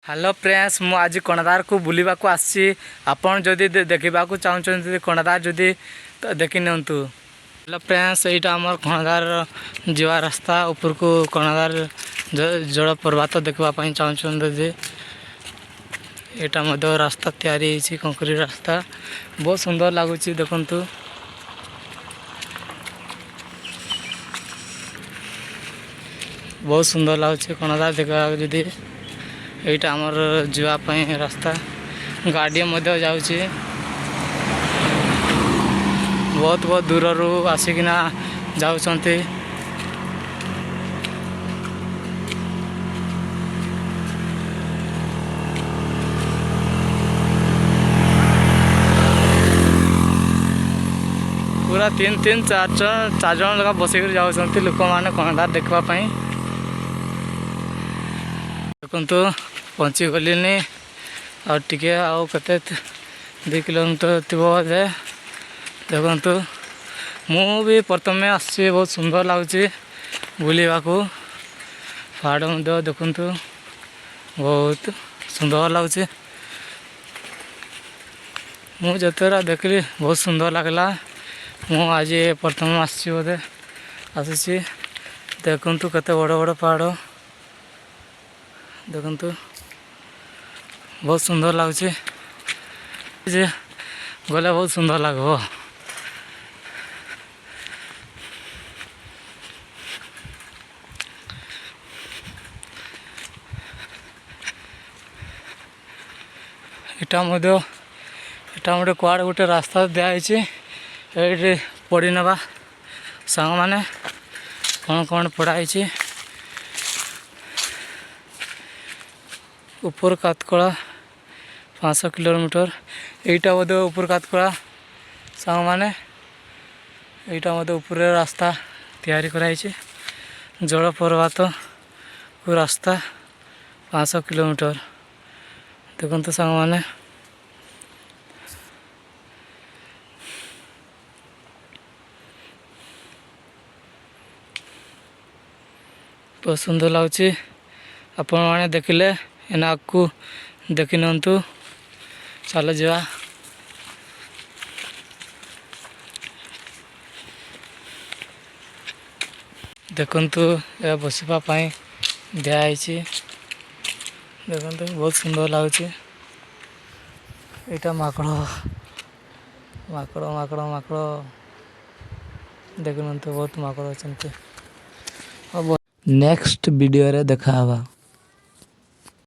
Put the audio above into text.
Hello friends मु आज कोणार्क को बुलवा को आसी आपन जदि देखा चाहते कोणार्क जदि तो देखी नियंतु। हेलो फ्रेंड्स यहाँ आम कोणार्क जावा रास्ता ऊपर को कोणार्क जलप्रपात देखापी चाहते यहाँ रास्ता तैयारी कंक्रीट रास्ता बहुत सुंदर लगुच देखु। बहुत सुंदर लगुच कोणार्क देखा जदि यहाँ आमर जावाई रास्ता गाड़ी जाऊँगी बहुत बहुत दूर रू आसिकिना जाऊँच। पूरा तीन तीन चार जन लगा बसिक जाऊँच लोक मैंने कोणार्क देखापी देखु। पहुँची गली और टिके आउ कते 2 किलोमीटर थी जे देखु। मु भी प्रथम आसी बहुत सुंदर लगुच बुलवा को पहाड़ देखु बहुत सुंदर लगुच। मु जितेरा देखली बहुत सुंदर लगला। मु आज प्रथम आसी बोधे आसी देखु कते बड़ बड़ पहाड़ देखु बहुत सुंदर लगुच गले बहुत सुंदर लगो। इटा मोटे कुआड़ गोटे रास्ता दिखाई ये पड़ी नवा सांग मैंने कौन कौन पढ़ाई ऊपर कातकड़ा 500 किलोमीटर यहाँ बोधे ऊपर कातकड़ा सांग मैंने यहाँ बोधे ऊपर रास्ता तैयारी कराई जलप्रपात को रास्ता 500 किलोमीटर देखते सांग मैंने बहुत सुंदर लगुच। आपण मैंने देखिले एना को देखी नियंतु चलो जा देखु या बसवाई दिखाई देखु बहुत सुंदर लगुच। यहाँ माकड़ माकड़ माकड़ माकड़ देखु बहुत माकड़ अच्छा नेक्स्ट वीडियो रे देखा।